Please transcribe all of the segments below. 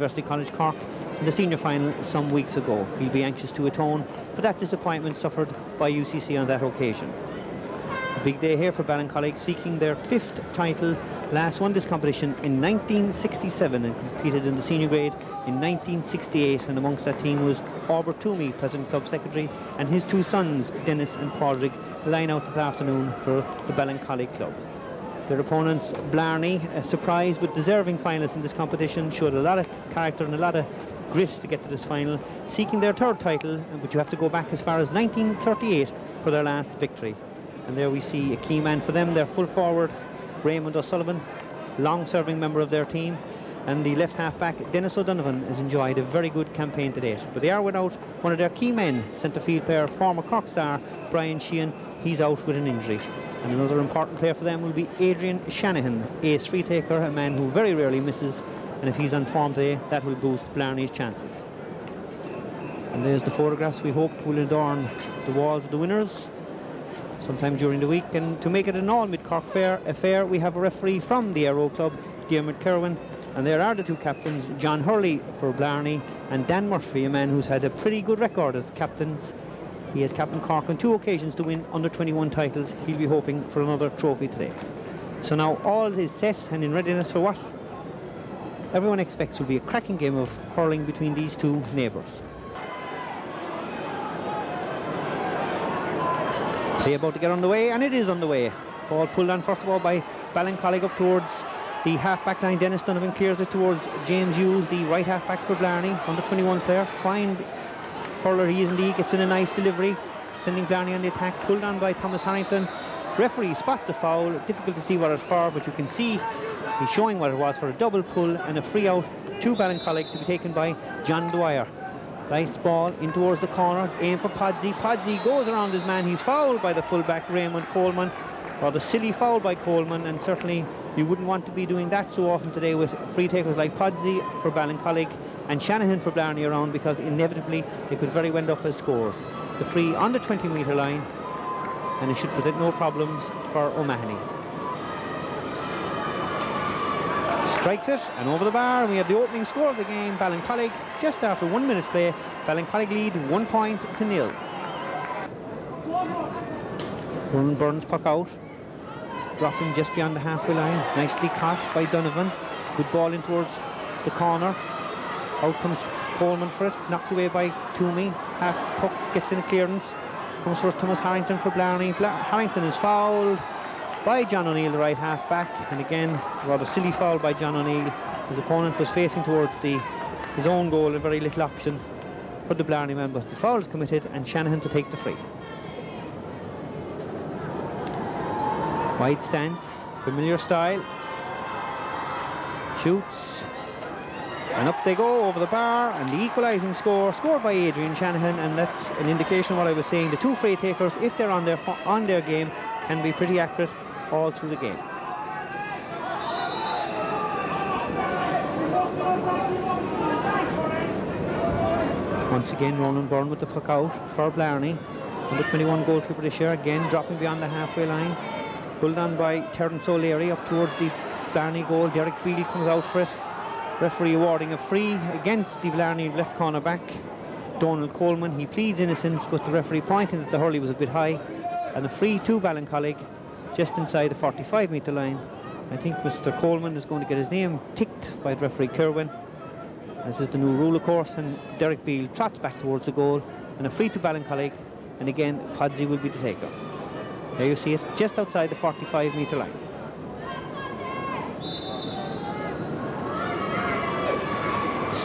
University College Cork in the senior final some weeks ago. He'll be anxious to atone for that disappointment suffered by UCC on that occasion. A big day here for Ballincollig, seeking their 5th title. Last won this competition in 1967 and competed in the senior grade in 1968, and amongst that team was Albert Toomey, present club secretary, and his 2 sons, Dennis and Padraig, line out this afternoon for the Ballincollig club. Their opponents, Blarney, a surprise but deserving finalist in this competition, showed a lot of character and a lot of grit to get to this final, seeking their 3rd title, but you have to go back as far as 1938 for their last victory. And there we see a key man for them, their full forward, Raymond O'Sullivan, long-serving member of their team, and the left half-back, Dennis O'Donovan, has enjoyed a very good campaign to date. But they are without one of their key men, centre-field player, former Cork star, Brian Sheehan. He's out with an injury. And another important player for them will be Adrian Shanahan, ace free taker, a man who very rarely misses, and if he's on form today, that will boost Blarney's chances. And there's the photographs we hope will adorn the walls of the winners sometime during the week. And to make it an all-mid-Cork affair, we have a referee from the Aero Club, Diarmuid Kerwin, and there are the 2 captains, John Hurley for Blarney and Dan Murphy, a man who's had a pretty good record as captains. He has captained Cork on 2 occasions to win under-21 titles. He'll be hoping for another trophy today. So now all is set and in readiness for what everyone expects will be a cracking game of hurling between these 2 neighbours. Play about to get underway, and it is underway. Ball pulled on first of all by Ballincollig up towards the half-back line. Dennis Donovan clears it towards James Hughes, the right half-back for Blarney, under-21 player. Fine hurler he is indeed, gets in a nice delivery, sending Blarney on the attack, pulled on by Thomas Harrington. Referee spots the foul, difficult to see what it's for, but you can see he's showing what it was for a double pull and a free out to Ballincollig to be taken by John Dwyer. Nice ball in towards the corner, aim for Podsy. Podsy goes around his man, he's fouled by the fullback Raymond Coleman, or the silly foul by Coleman, and certainly you wouldn't want to be doing that so often today with free takers like Podsy for Ballincollig and Shanahan for Blarney around, because inevitably they could very well end up as scores. The free on the 20-metre line, and it should present no problems for O'Mahony. Strikes it, and over the bar, and we have the opening score of the game. Ballincollig, just after 1 minute's play, Ballincollig lead 1-0. Burns puck out, dropping just beyond the halfway line. Nicely caught by Donovan. Good ball in towards the corner. Out comes Coleman for it, knocked away by Toomey. Half puck gets in a clearance. Comes first Thomas Harrington for Blarney. Harrington is fouled by John O'Neill, the right half back, and again rather silly foul by John O'Neill. His opponent was facing towards his own goal, a very little option for the Blarney man, but the foul is committed and Shanahan to take the free. Wide stance, familiar style, shoots, and up they go over the bar, and the equalising score, scored by Adrian Shanahan, and that's an indication of what I was saying. The 2 free takers, if they're on their game, can be pretty accurate all through the game. Once again, Ronan Byrne with the puck out for Blarney. Under 21 goalkeeper this year, again dropping beyond the halfway line. Pulled on by Terence O'Leary up towards the Blarney goal. Derek Beale comes out for it. Referee awarding a free against the Blarney left corner back, Donald Coleman. He pleads innocence, but the referee pointing that the hurley was a bit high, and a free to Ballincollig just inside the 45-metre line. I think Mr. Coleman is going to get his name ticked by referee Kerwin. This is the new rule, of course, and Derek Beale trots back towards the goal, and a free to Ballincollig, and again Podsy will be the taker. There you see it, just outside the 45-metre line.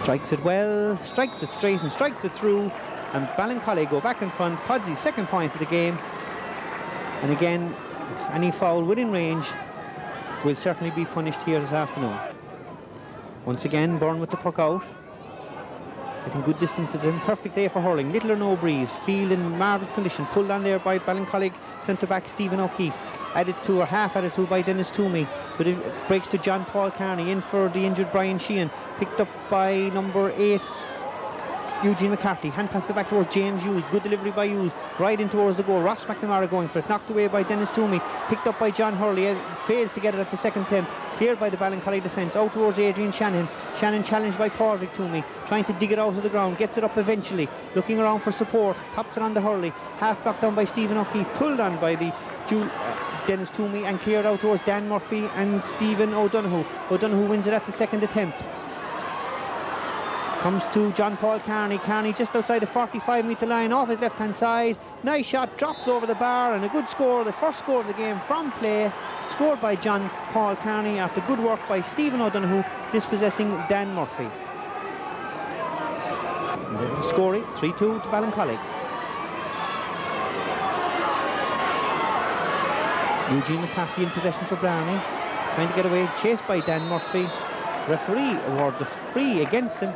Strikes it well, strikes it straight and strikes it through, and Ballincollig go back in front. Podsy's 2nd point of the game, and again any foul within range will certainly be punished here this afternoon. Once again Byrne with the puck out, getting good distance to them. Perfect day for hurling, little or no breeze, field in marvellous condition. Pulled on there by Ballincollig centre back Stephen O'Keefe, half added to by Dennis Toomey, but it breaks to John Paul Carney, in for the injured Brian Sheehan, picked up by number 8 Eugene McCarthy. Hand passes it back towards James Hughes. Good delivery by Hughes, right in towards the goal. Ross McNamara going for it, knocked away by Dennis Toomey, picked up by John Hurley, fails to get it at the second attempt. cleared by the Ballincollig defence, out towards Adrian Shanahan. Shanahan challenged by Padraig Toomey, trying to dig it out of the ground, gets it up eventually, looking around for support, pops it on the Hurley, half blocked down by Stephen O'Keefe, pulled on by the Dennis Toomey and cleared out towards Dan Murphy and Stephen O'Donoghue. O'Donoghue wins it at the second attempt. Comes to John Paul Carney. Carney just outside the 45-metre line off his left-hand side. Nice shot, drops over the bar, and a good score. The first score of the game from play, scored by John Paul Carney after good work by Stephen O'Donoghue, dispossessing Dan Murphy. Scoring 3-2 to Ballincollig. Eugene McCarthy in possession for Blarney, trying to get away, chased by Dan Murphy. Referee awards a free against him,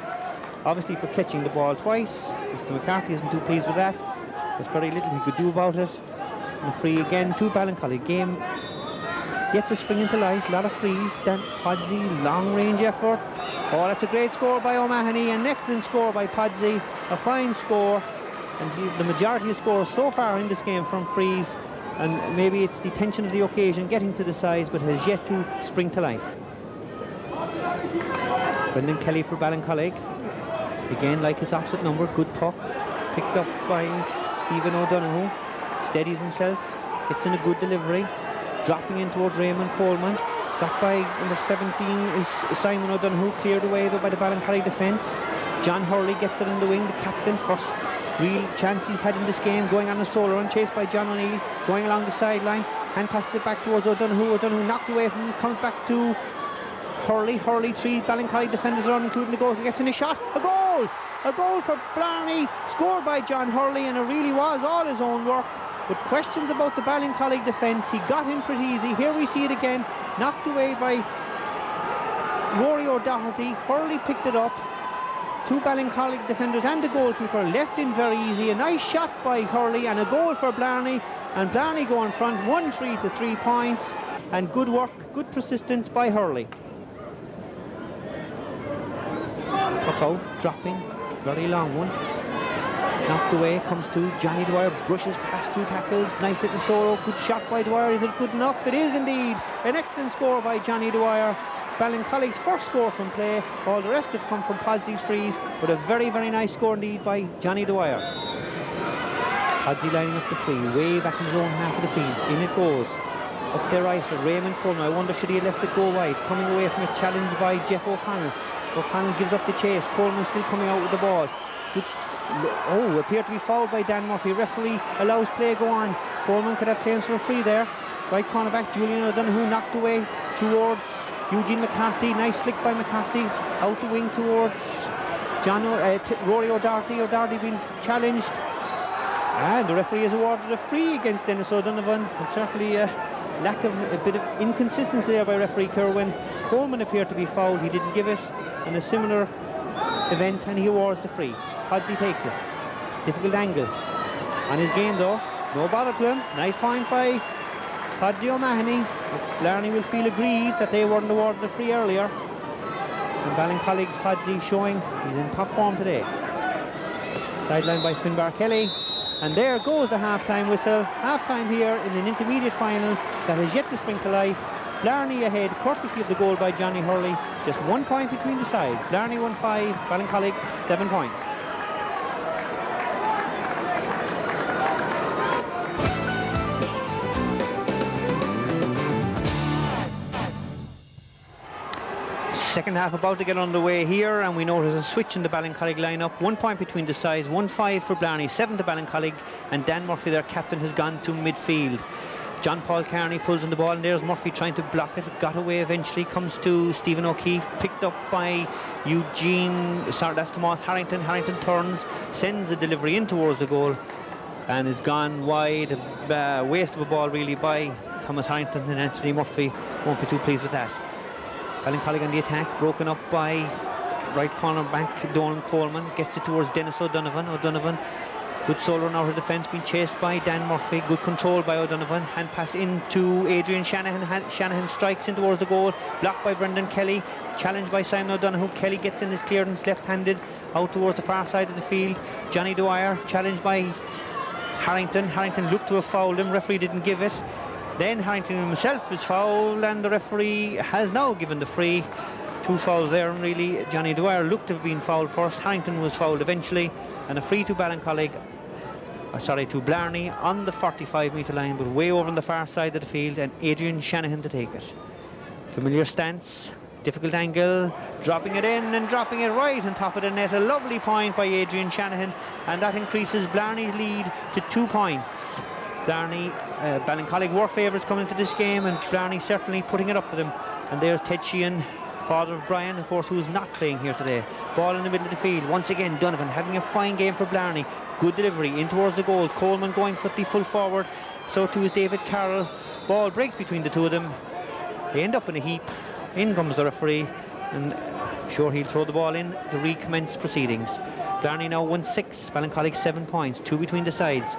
obviously for catching the ball twice. Mr. McCarthy isn't too pleased with that. There's very little he could do about it. And a free again to Ballincollig. Game yet to spring into life. A lot of frees. Dan Podsey, long range effort. Oh, that's a great score by O'Mahony. An excellent score by Podsey. A fine score. And the majority of scores so far in this game from frees. And maybe it's the tension of the occasion getting to the sides, but has yet to spring to life. Brendan Kelly for Ballincollig. Again, like his opposite number, good puck. Picked up by Stephen O'Donoghue. Steadies himself. Gets in a good delivery. Dropping in towards Raymond Coleman. Got by number 17 is Simon O'Donoghue. Cleared away though by the Ballincollig defence. John Hurley gets it in the wing. The captain, first real chance he's had in this game, going on a solo run, chased by John O'Neill, going along the sideline, and passes it back towards O'Donoghue. O'Donoghue knocked away from him, comes back to Hurley. Hurley, three Ballincollig defenders around, including the goal. He gets in a shot. A goal! A goal for Blarney, scored by John Hurley, and it really was all his own work. But questions about the Ballincollig defence. He got him pretty easy. Here we see it again, knocked away by Rory O'Doherty. Hurley picked it up. Two Ballincollig defenders and the goalkeeper left in very easy. A nice shot by Hurley and a goal for Blarney. And Blarney go in front 1-3 to 3 points. And good work, good persistence by Hurley. Puck out, dropping, very long one. Knocked away, comes to Johnny Dwyer, brushes past two tackles. Nice little solo, good shot by Dwyer. Is it good enough? It is indeed. An excellent score by Johnny Dwyer. Ballincollig's first score from play. All the rest have come from Podsey's frees, but a very, very nice score indeed by Johnny Dwyer. Podsey lining up the free, way back in his own half of the field. In it goes. Up there right for Raymond Coleman. I wonder should he have left it go wide. Coming away from a challenge by Jeff O'Connell. O'Connell gives up the chase. Coleman still coming out with the ball. Appeared to be fouled by Dan Murphy. Referee allows play go on. Coleman could have claims for a free there. Right cornerback Julian O'Donoghue knocked away towards Eugene McCarthy. Nice flick by McCarthy. Out the wing towards Rory O'Doherty. O'Doherty being challenged. And the referee has awarded a free against Dennis O'Donovan. And certainly lack of a bit of inconsistency there by referee Kerwin. Coleman appeared to be fouled. He didn't give it in a similar event, and he awards the free. Podsey takes it. Difficult angle on his game though. No bother to him. Nice point by Podsey O'Mahony. Blarney will feel aggrieved that they weren't awarded the free earlier. And Ballincollig's Podsey showing he's in top form today. Sidelined by Finbar Kelly. And there goes the half-time whistle. Half-time here in an intermediate final that has yet to spring to life. Blarney ahead, courtesy of the goal by Johnny Hurley. Just 1 point between the sides. Blarney 1-5, Ballincollig 7 points. Second half about to get underway here, and we notice a switch in the Ballincollig lineup. 1 point between the sides, 1-5 for Blarney, 7 to Ballincollig, and Dan Murphy, their captain, has gone to midfield. John Paul Carney pulls in the ball, and there's Murphy trying to block it. Got away eventually, comes to Stephen O'Keefe, picked up by that's Tomas Harrington. Harrington turns, sends the delivery in towards the goal, and is gone wide. Waste of a ball really by Thomas Harrington, and Anthony Murphy won't be too pleased with that. Ballincollig on the attack, broken up by right corner back Donald Coleman, gets it towards Dennis O'Donovan. Good solo run out of defence, being chased by Dan Murphy. Good control by O'Donovan. Hand pass into Adrian Shanahan. Shanahan strikes in towards the goal. Blocked by Brendan Kelly. Challenged by Simon O'Donoghue. Kelly gets in his clearance left-handed out towards the far side of the field. Johnny Dwyer challenged by Harrington. Harrington looked to have fouled him. Referee didn't give it. Then Harrington himself is fouled, and the referee has now given the free. 2 fouls there, and really Johnny Dwyer looked to have been fouled first. Harrington was fouled eventually, and a free to Ballincollig, to Blarney on the 45-metre line, but way over on the far side of the field, and Adrian Shanahan to take it. Familiar stance, difficult angle, dropping it in and dropping it right on top of the net. A lovely point by Adrian Shanahan, and that increases Blarney's lead to 2 points. Ballincollig were favourites coming into this game, and Blarney certainly putting it up to them. And there's Ted Sheehan, father of Brian, of course, who's not playing here today. Ball in the middle of the field. Once again, Donovan having a fine game for Blarney. Good delivery in towards the goal. Coleman going for the full forward. So too is David Carroll. Ball breaks between the two of them. They end up in a heap. In comes the referee, and sure, he'll throw the ball in to recommence proceedings. Blarney now 1-6, Ballincollig 7 points, 2 between the sides.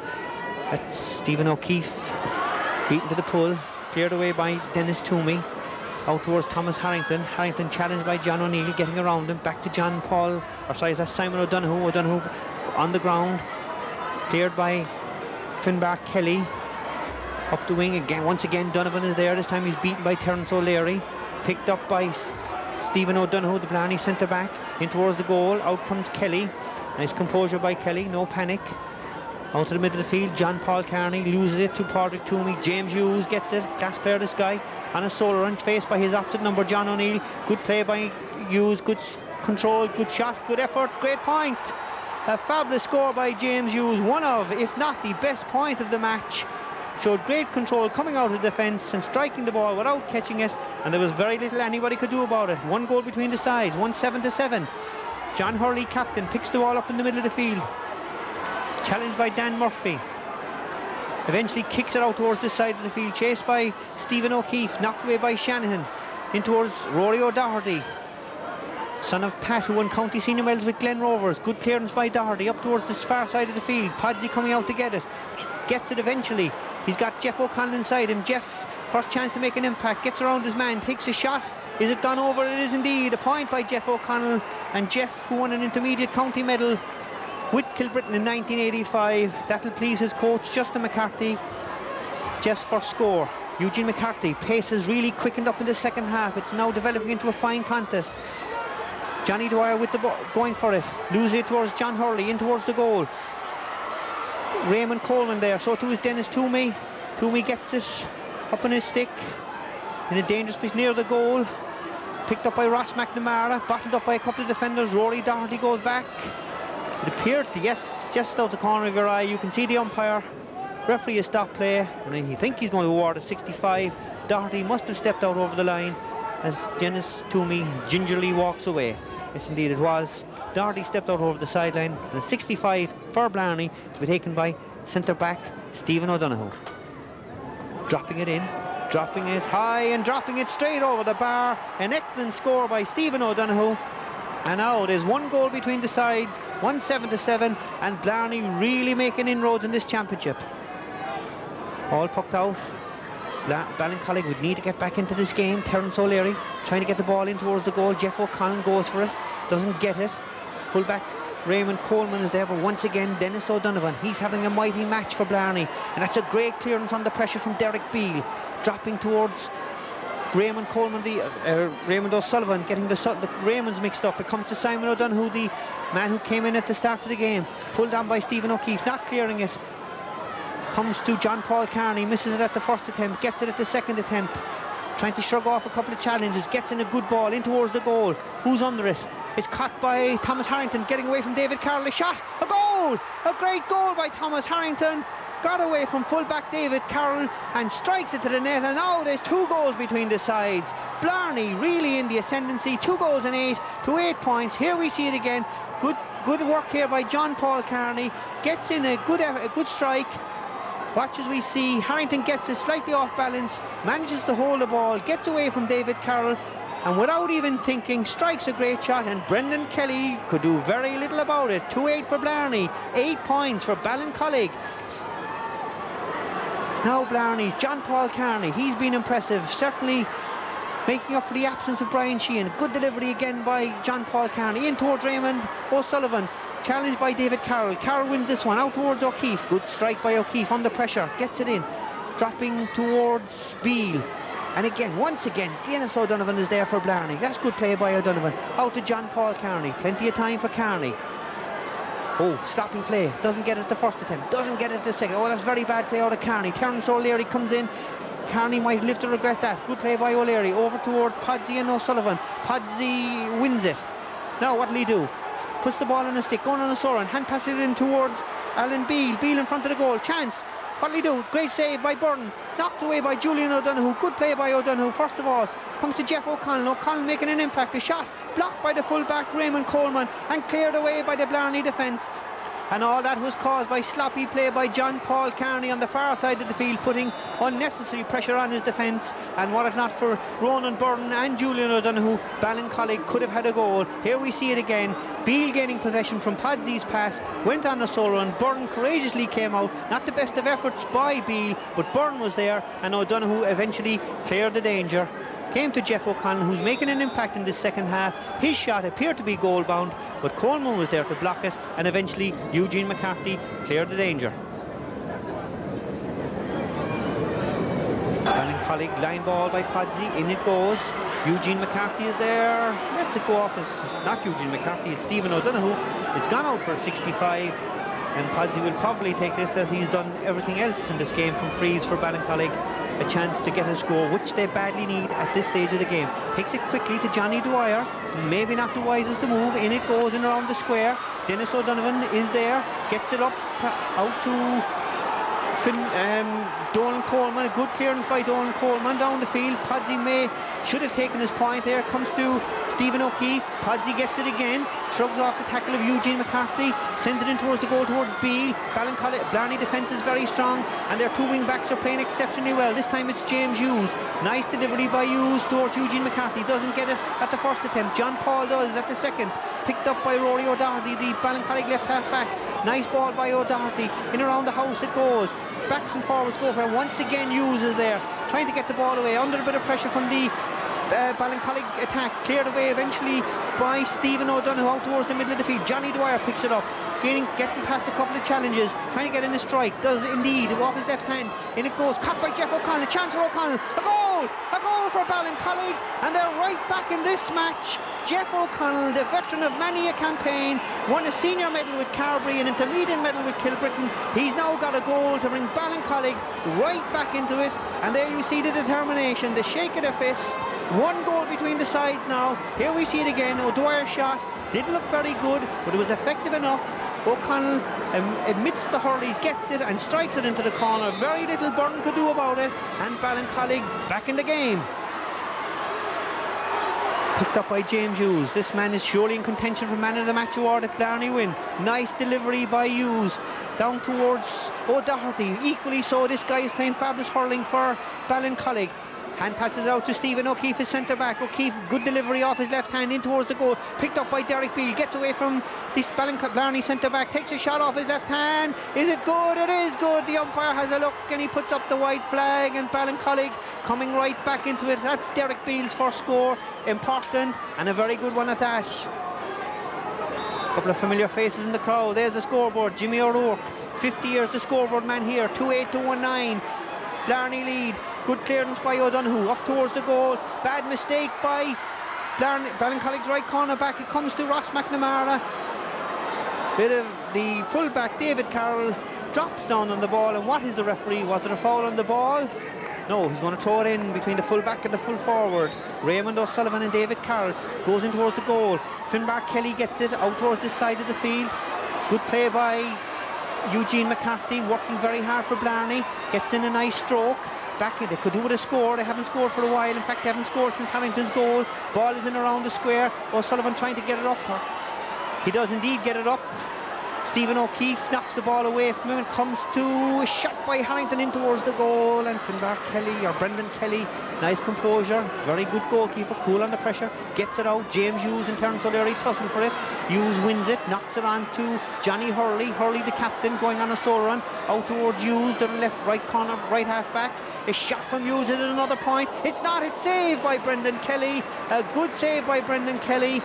That's Stephen O'Keefe beaten to the pull, cleared away by Dennis Toomey. Out towards Thomas Harrington. Harrington challenged by John O'Neill, getting around him. Back to that's Simon O'Donoghue. O'Donoghue on the ground, cleared by Finbar Kelly. Up the wing again. Once again, Donovan is there. This time he's beaten by Terence O'Leary. Picked up by Stephen O'Donoghue, the Blarney centre back, in towards the goal. Out comes Kelly. Nice composure by Kelly, no panic. Out to the middle of the field, John Paul Carney loses it to Padraig Toomey. James Hughes gets it, class player this guy, on a solo run, faced by his opposite number, John O'Neill. Good play by Hughes, good control, good shot, good effort, great point. A fabulous score by James Hughes, one of, if not the best point of the match. Showed great control coming out of defence and striking the ball without catching it, and there was very little anybody could do about it. 1 goal between the sides, 7-7. John Hurley, captain, picks the ball up in the middle of the field, challenged by Dan Murphy. Eventually kicks it out towards the side of the field, chased by Stephen O'Keefe, knocked away by Shanahan. In towards Rory O'Doherty, son of Pat, who won county senior medals with Glen Rovers. Good clearance by Doherty up towards the far side of the field. Podsy coming out to get it. Gets it eventually. He's got Jeff O'Connell inside him. Jeff, first chance to make an impact, gets around his man, takes a shot. Is it gone over? It is indeed. A point by Jeff O'Connell. And Jeff, who won an intermediate county medal with Kilbrittain in 1985. That'll please his coach, Justin McCarthy. Jeff's first score. Eugene McCarthy, pace has really quickened up in the second half. It's now developing into a fine contest. Johnny Dwyer with the ball, going for it. Loses it towards John Hurley, in towards the goal. Raymond Coleman there, so too is Dennis Toomey. Toomey gets it up on his stick in a dangerous place near the goal. Picked up by Ross McNamara, bottled up by a couple of defenders. Rory Doherty goes back. It appeared to, yes, just out the corner of your eye, you can see the umpire. Referee has stopped play, and he think he's going to award a 65. Doherty must have stepped out over the line as Dennis Toomey gingerly walks away. Yes, indeed it was. Doherty stepped out over the sideline, and a 65 for Blarney to be taken by centre-back Stephen O'Donoghue. Dropping it in, dropping it high, and dropping it straight over the bar. An excellent score by Stephen O'Donoghue. And now there's 1 goal between the sides, 7-7, and Blarney really making inroads in this championship. All pucked out. Ballincollig would need to get back into this game. Terence O'Leary trying to get the ball in towards the goal. Jeff O'Connell goes for it, doesn't get it. Fullback Raymond Coleman is there, but once again Dennis O'Donovan, he's having a mighty match for Blarney, and that's a great clearance under pressure from Derek Beale, dropping towards Raymond Coleman, Raymond O'Sullivan, getting the Raymonds mixed up. It comes to Simon O'Donoghue, the man who came in at the start of the game, pulled on by Stephen O'Keefe, not clearing it. Comes to John Paul Carney, misses it at the first attempt, gets it at the second attempt, trying to shrug off a couple of challenges, gets in a good ball in towards the goal. Who's under it? It's caught by Thomas Harrington, getting away from David Carroll. A shot, a goal, a great goal by Thomas Harrington. Got away from fullback David Carroll and strikes it to the net, and now there's 2 goals between the sides. Blarney really in the ascendancy, 2 goals and 8 to 8 points. Here we see it again. Good work here by John Paul Carney. Gets in a good strike. Watch as we see Harrington gets it slightly off balance, manages to hold the ball, gets away from David Carroll, and without even thinking strikes a great shot, and Brendan Kelly could do very little about it. 2-8 for Blarney, 8 points for Ballincollig. Now Blarney's John Paul Carney, he's been impressive, certainly making up for the absence of Brian Sheehan. Good delivery again by John Paul Carney, in towards Raymond O'Sullivan, challenged by David Carroll. Carroll wins this one, out towards O'Keefe. Good strike by O'Keefe under pressure, gets it in. dropping towards Beale. And again, once again, Dennis O'Donovan is there for Blarney. That's good play by O'Donovan. Out to John Paul Kearney. Plenty of time for Kearney. Oh, sloppy play. Doesn't get it the first attempt. Doesn't get it the second. Oh, that's very bad play out of Kearney. Terence O'Leary comes in. Kearney might live to regret that. Good play by O'Leary. Over toward Podsy and O'Sullivan. Podsy wins it. Now, what'll he do? Puts the ball on a stick. Going on a Soren. Hand passes it in towards Alan Beale. Beale in front of the goal. Chance. What'll he do? Great save by Byrne. Knocked away by Julian O'Donoghue. Good play by O'Donoghue. First of all, comes to Jeff O'Connell. O'Connell making an impact. A shot blocked by the full-back Raymond Coleman and cleared away by the Blarney defence. And all that was caused by sloppy play by John Paul Kearney on the far side of the field, putting unnecessary pressure on his defence. And were it not for Ronan Byrne and Julian O'Donoghue, Ballincollig could have had a goal. Here we see it again. Beale gaining possession from Podsy's pass, went on a solo run. Byrne courageously came out. Not the best of efforts by Beale, but Byrne was there, and O'Donoghue eventually cleared the danger. Came to Jeff O'Connell, who's making an impact in the second half. His shot appeared to be goal bound, but Coleman was there to block it, and eventually Eugene McCarthy cleared the danger. Ballincollig line ball by Podsy, in it goes. Eugene McCarthy is there. Lets it go off. It's not Eugene McCarthy, it's Stephen O'Donoghue. It's gone out for 65, and Podsy will probably take this, as he's done everything else in this game, from frees for Ballincollig. A chance to get a score, which they badly need at this stage of the game. Takes it quickly to Johnny Dwyer. Maybe not the wisest to move. In it goes in around the square. Dennis O'Donovan is there. Gets it up out to Dolan Coleman. A good clearance by Dolan Coleman down the field. Podsy should have taken his point there. Comes to Stephen O'Keefe. Podsy gets it again. Shrugs off the tackle of Eugene McCarthy. Sends it in towards the goal towards Beale. Blarney defence is very strong, and their two wing backs are playing exceptionally well. This time it's James Hughes. Nice delivery by Hughes towards Eugene McCarthy. Doesn't get it at the first attempt. John Paul does at the second. Picked up by Rory O'Doherty, the Ballincollig left half back. Nice ball by O'Doherty. In around the house it goes. Backs and forwards go for it. Once again Hughes is there, trying to get the ball away under a bit of pressure from the Ballincollig attack. Cleared away eventually by Stephen O'Donoghue out towards the middle of the field. Johnny Dwyer picks it up, getting past a couple of challenges, trying to get in a strike. Does indeed, off his left hand. In it goes, caught by Jeff O'Connell. Chance for O'Connell. A goal for Ballincollig, and they're right back in this match. Jeff O'Connell, the veteran of many a campaign, won a senior medal with Carbery, an intermediate medal with Kilbrittain. He's now got a goal to bring Ballincollig right back into it, and there you see the determination, the shake of the fist. One goal between the sides now. Here we see it again. O'Dwyer's shot didn't look very good, but it was effective enough. O'Connell amidst the hurleys gets it and strikes it into the corner. Very little Byrne could do about it, and Ballincollig back in the game. Picked up by James Hughes. This man is surely in contention for Man of the Match award if Blarney win. Nice delivery by Hughes down towards O'Doherty. Equally so, this guy is playing fabulous hurling for Ballincollig. Hand passes out to Stephen O'Keefe, his centre back. O'Keefe, good delivery off his left hand in towards the goal. Picked up by Derek Beale. Gets away from this Blarney centre back. Takes a shot off his left hand. Is it good? It is good. The umpire has a look and he puts up the white flag, and Ballincollig coming right back into it. That's Derek Beale's first score. Important, and a very good one at that. Couple of familiar faces in the crowd. There's the scoreboard. Jimmy O'Rourke, 50 years the scoreboard man here. 2-8 to 1-9. Blarney lead. Good clearance by O'Donoghue up towards the goal. Bad mistake by Ballincollig's right corner back. It comes to Ross McNamara. Bit of the full-back David Carroll drops down on the ball, and what is the referee? Was it a foul on the ball? No, he's going to throw it in between the full-back and the full-forward. Raymond O'Sullivan and David Carroll goes in towards the goal. Finbar Kelly gets it out towards this side of the field. Good play by Eugene McCarthy, working very hard for Blarney. Gets in a nice stroke. Back, they could do with a score. They haven't scored for a while. In fact, they haven't scored since Harrington's goal. Ball is in around the square. O'Sullivan trying to get it up. He does indeed get it up. Stephen O'Keefe knocks the ball away from him and comes to a shot by Harrington in towards the goal, and Finbar Kelly, or Brendan Kelly, nice composure, very good goalkeeper, cool under pressure, gets it out. James Hughes and Terence O'Leary tussle for it. Hughes wins it, knocks it on to Johnny Hurley. Hurley, the captain, going on a solo run out towards Hughes to the left, right corner, right half back. A shot from Hughes at another point. It's not, it's saved by Brendan Kelly. A good save by Brendan Kelly.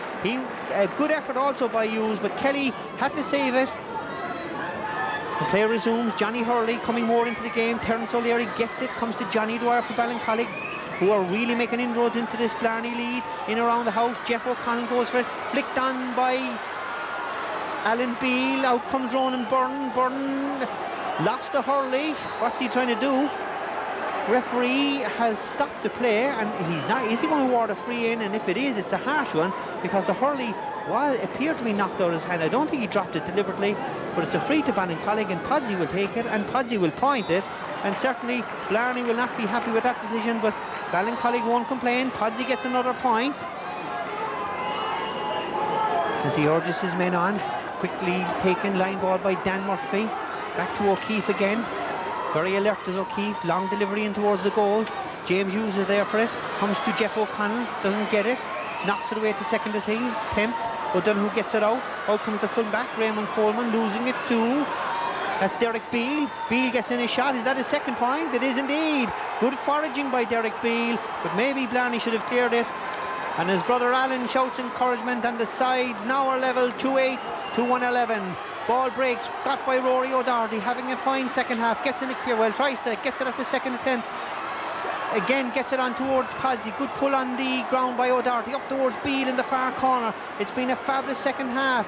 A good effort also by Hughes, but Kelly had to save it. The play resumes. Johnny Hurley coming more into the game. Terence O'Leary gets it, comes to Johnny Dwyer for Ballincollig, who are really making inroads into this Blarney lead. In around the house, Jeff O'Connell goes for it, flicked on by Alan Beale. Out comes Ronan Byrne. Byrne lost the Hurley. What's he trying to do? Referee has stopped the play, and is he going to award a free in? And if it is, it's a harsh one, because the Hurley appeared to be knocked out of his hand. I don't think he dropped it deliberately, but it's a free to Ballincollig, and Podsy will take it, and Podsy will point it, and certainly Blarney will not be happy with that decision, but Ballincollig won't complain. Podsy gets another point as he urges his men on. Quickly taken line ball by Dan Murphy. Back to O'Keefe again. Very alert is O'Keefe. Long delivery in towards the goal. James Hughes is there for it. Comes to Jeff O'Connell. Doesn't get it. Knocks it away to second attempt. O'Donoghue gets it out. Out comes the full-back, Raymond Coleman, losing it to... That's Derek Beale. Beale gets in his shot. Is that his second point? It is indeed. Good foraging by Derek Beale, but maybe Blarney should have cleared it. And his brother Alan shouts encouragement, and the sides now are level 2-8 to 1-11. Ball breaks, got by Rory O'Doherty, having a fine second half, gets in it clear, well, tries to, gets it at the second attempt. Again, gets it on towards Podsy. Good pull on the ground by O'Doherty, up towards Beale in the far corner. It's been a fabulous second half.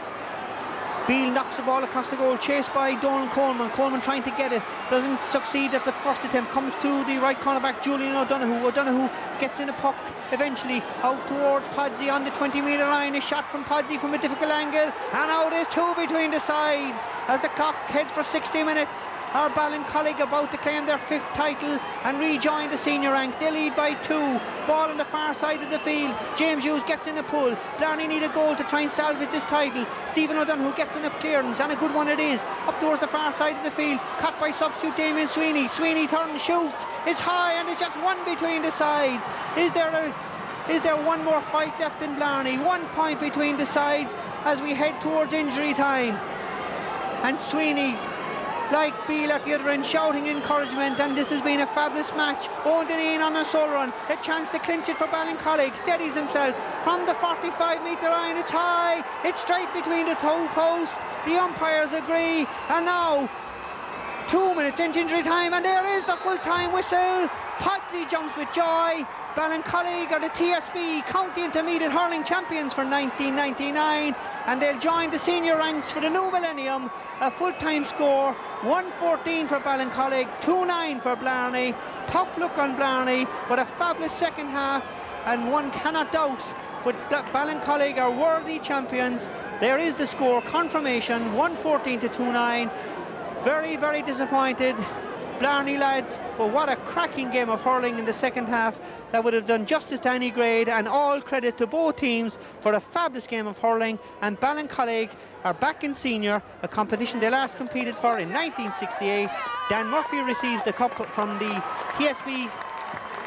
Beale knocks the ball across the goal, chased by Donald Coleman. Coleman trying to get it, doesn't succeed at the first attempt, comes to the right cornerback Julian O'Donoghue. O'Donoghue gets in a puck, eventually out towards Podsy on the 20-metre line. A shot from Podsy from a difficult angle, and out is two between the sides as the clock heads for 60 minutes. Our Ballincollig about to claim their 5th title and rejoin the senior ranks. They lead by 2. Ball on the far side of the field. James Hughes gets in a pull. Blarney need a goal to try and salvage this title. Stephen O'Donoghue gets in a clearance, and a good one it is. Up towards the far side of the field. Caught by substitute Damien Sweeney. Sweeney turns, shoots. It's high, and it's just one between the sides. Is there one more fight left in Blarney? 1 point between the sides as we head towards injury time. And Sweeney, like Beale at the other end, shouting encouragement, and this has been a fabulous match. Owen Dineen on a sole run, a chance to clinch it for Ballincollig, steadies himself from the 45-metre line. It's high, it's straight between the toe posts. The umpires agree, and now 2 minutes into injury time, and there is the full-time whistle. Podsy jumps with joy. Ballincollig are the TSB County Intermediate Hurling Champions for 1999, and they'll join the senior ranks for the new millennium. A full-time score, 1-14 for Ballincollig, 2-9 for Blarney. Tough look on Blarney, but a fabulous second half, and one cannot doubt but Ballincollig are worthy champions. There is the score confirmation, 1-14 to 2-9. Very, very disappointed, Blarney lads, but what a cracking game of hurling in the second half. That would have done justice to any grade, and all credit to both teams for a fabulous game of hurling. And Ballincollig are back in senior, a competition they last competed for in 1968. Dan Murphy receives the cup from the TSB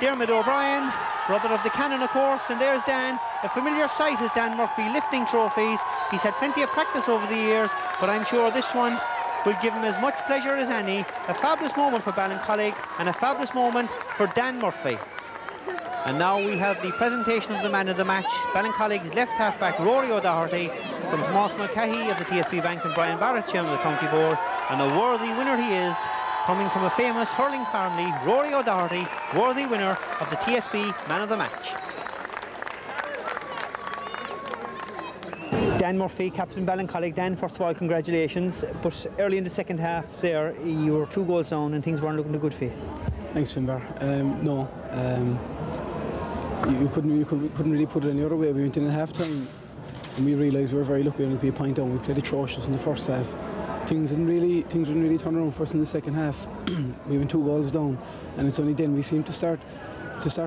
Dermot O'Brien, brother of the Cannon, of course, and there's Dan. A familiar sight is Dan Murphy lifting trophies. He's had plenty of practice over the years, but I'm sure this one will give him as much pleasure as any. A fabulous moment for Ballincollig and a fabulous moment for Dan Murphy. And now we have the presentation of the man of the match. Ballincollig's left half-back Rory O'Doherty, from Tomas Mulcahy of the TSB Bank and Brian Barrett, chairman of the county board, and a worthy winner he is, coming from a famous hurling family. Rory O'Doherty, worthy winner of the TSB man of the match. Dan Murphy, captain Ballincollig. Dan, first of all, congratulations. But early in the second half there, you were 2 goals down and things weren't looking too good for you. Thanks, Finbar. You couldn't really put it any other way. We went in at half time and we realised we were very lucky only to be a point down. We played atrocious in the first half. Things didn't really turn around for us in the second half. We went 2 goals down, and it's only then we seemed to start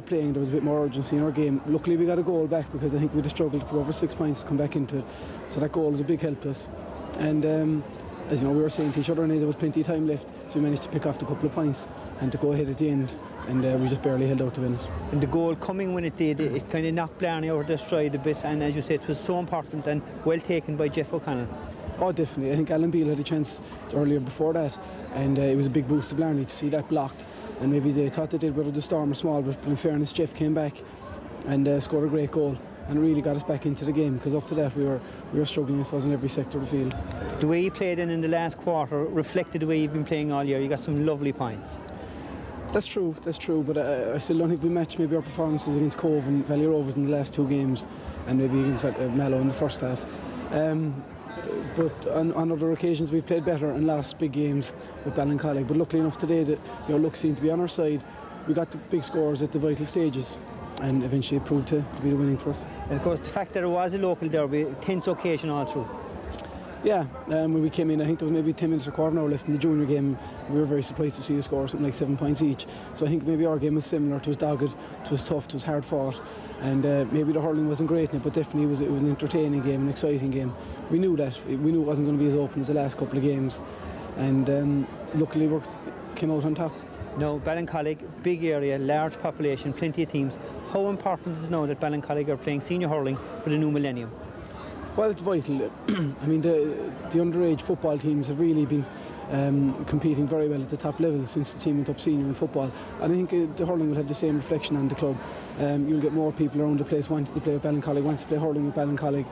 playing. There was a bit more urgency in our game. Luckily we got a goal back, because I think we'd have struggled to put over 6 points to come back into it. So that goal was a big help to us. And as you know, we were saying to each other, and there was plenty of time left, so we managed to pick off a couple of points and to go ahead at the end, and we just barely held out to win it. And the goal coming when it did, it kind of knocked Blarney over their stride a bit, and as you said, it was so important and well taken by Jeff O'Connell. Oh, definitely. I think Alan Beale had a chance earlier before that, and it was a big boost to Blarney to see that blocked. And maybe they thought they did whether the storm or small, but in fairness, Jeff came back and scored a great goal. and really got us back into the game, because up to that we were struggling, I suppose, in every sector of the field. The way you played in the last quarter reflected the way you've been playing all year. You got some lovely points. That's true, but I still don't think we matched maybe our performances against Cove and Valley Rovers in the last 2 games, and maybe against Mallow in the first half. But on other occasions we've played better and lost big games with Ballincollig. But luckily enough today that luck seemed to be on our side. We got the big scores at the vital stages, and eventually it proved to be the winning for us. And of course the fact that it was a local derby, tense occasion all through. Yeah, when we came in, I think there was maybe 10 minutes or quarter hour left in the junior game. We were very surprised to see the score, something like 7 points each. So I think maybe our game was similar. It was dogged, it was tough, it was hard fought, and maybe the hurling wasn't great in it, but definitely it was an entertaining game, an exciting game. We knew that. We knew it wasn't going to be as open as the last couple of games, and luckily we came out on top. Now, Ballincollig, big area, large population, plenty of teams. How important is it now that Ballincollig are playing senior hurling for the new millennium? Well, it's vital. I mean, the underage football teams have really been competing very well at the top level since the team went up senior in football. And I think the hurling will have the same reflection on the club. You'll get more people around the place wanting to play with Ballincollig, wanting to play hurling with Ballincollig.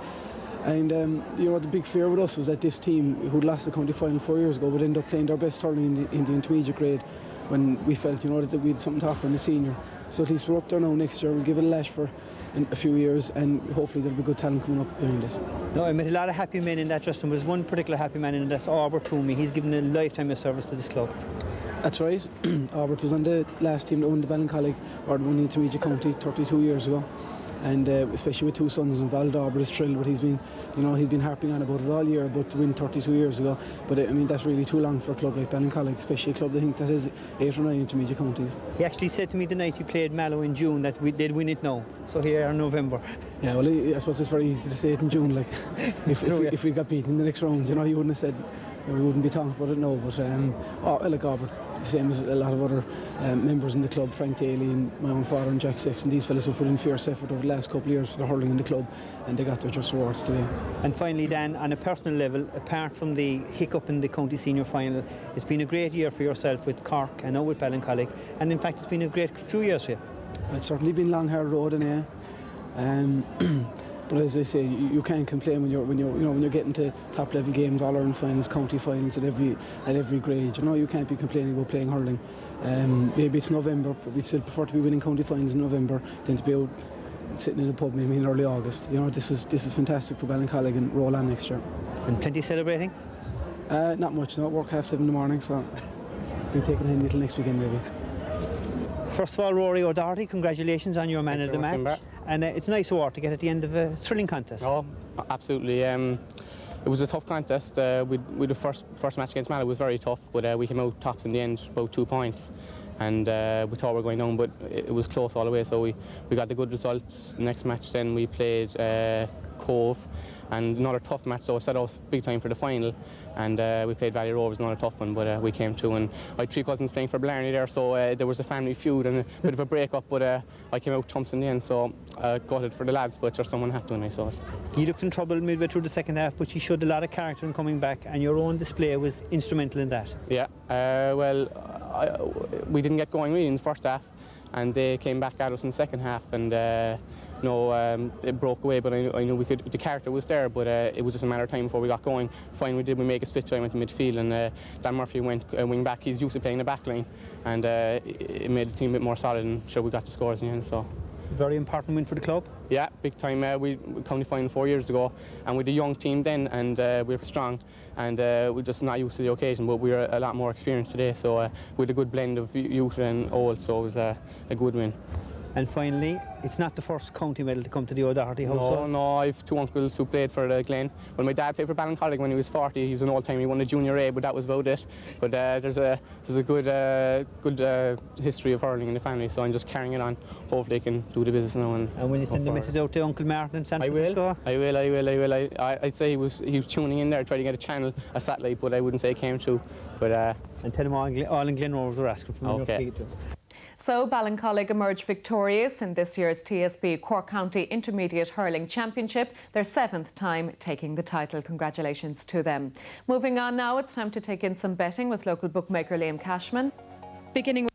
And the big fear with us was that this team, who'd lost the county final 4 years ago, would end up playing their best hurling in the intermediate grade, when we felt that we had something to offer in the senior. So at least we're up there now. Next year we'll give it a lash for a few years, and hopefully there'll be good talent coming up behind us. No, I met a lot of happy men in that, Justin. There's one particular happy man in it, that's Albert Toomey. He's given a lifetime of service to this club. That's right. Albert was on the last team that won the Ballincollig, or the one in intermediate county 32 years ago. And especially with 2 sons involved, Albert is thrilled, but he's been harping on about it all year, about to win 32 years ago. But I mean, that's really too long for a club like Ballincollig, especially a club that has 8 or 9 intermediate counties. He actually said to me the night he played Mallow in June that they'd win it now. So here in November. Yeah, well, I suppose it's very easy to say it in June. Like, if we got beaten in the next round, you wouldn't have said, we wouldn't be talking about it now. But like Albert, the same as a lot of other members in the club, Frank Daly and my own father and Jack Sexton, these fellas have put in fierce effort over the last couple of years for the hurling in the club, and they got their just rewards today. And finally, Dan, on a personal level, apart from the hiccup in the county senior final, it's been a great year for yourself with Cork and now with Ballincollig, and in fact it's been a great few years for you. It's certainly been a long, hard road, but as I say, you can't complain when you're getting to top level games, all Ireland finals, county finals at every grade. You can't be complaining about playing hurling. Maybe it's November, but we'd still prefer to be winning county finals in November than to be out sitting in a pub maybe in early August. This is fantastic for Ballincollig, and roll on next year. And plenty celebrating? Not much. No, work 7:30 in the morning, so we'll take it in until next weekend maybe. First of all, Rory O'Doherty, congratulations on your man of the match. And it's a nice award to get at the end of a thrilling contest. Oh, absolutely. It was a tough contest. We the first match against Mallow was very tough, but we came out tops in the end, about 2 points. And we thought we were going down, but it was close all the way, so we got the good results. Next match then we played Cove, and another tough match, so it set us big time for the final. And we played Valley Rovers, another tough one, but we came through. And I had 3 cousins playing for Blarney there, so there was a family feud and a bit of a break-up, but I came out trumps in the end, so gutted for the lads, but sure, someone had to win, I suppose. You looked in trouble midway through the second half, but you showed a lot of character in coming back, and your own display was instrumental in that. Yeah, we didn't get going really in the first half, and they came back at us in the second half, and it broke away, but I knew we could. The character was there, but it was just a matter of time before we got going. Finally, we make a switch. I went to midfield, and Dan Murphy went wing back. He's used to playing the back line, and it made the team a bit more solid, and sure, we got the scores in the end. So. Very important win for the club. Yeah, big time. We county final 4 years ago, and we had a young team then, and we were strong, and we're just not used to the occasion, but we were a lot more experienced today, so we had a good blend of youth and old, so it was a good win. And finally, it's not the first county medal to come to the O'Doherty household. No, I have 2 uncles who played for Glen. Well, my dad played for Ballincollig when he was 40. He was an old timer. He won a junior A, but that was about it. But there's a good history of hurling in the family, so I'm just carrying it on. Hopefully, I can do the business now. And will you send the message out to Uncle Martin in San Francisco? I will. I'd say he was tuning in there, trying to get a channel, a satellite, but I wouldn't say it came through. But and tell him all in Glen Rovers were asking for me. Okay. So Ballincollig emerged victorious in this year's TSB Cork County Intermediate Hurling Championship, their 7th time taking the title. Congratulations to them. Moving on now, it's time to take in some betting with local bookmaker Liam Cashman. Beginning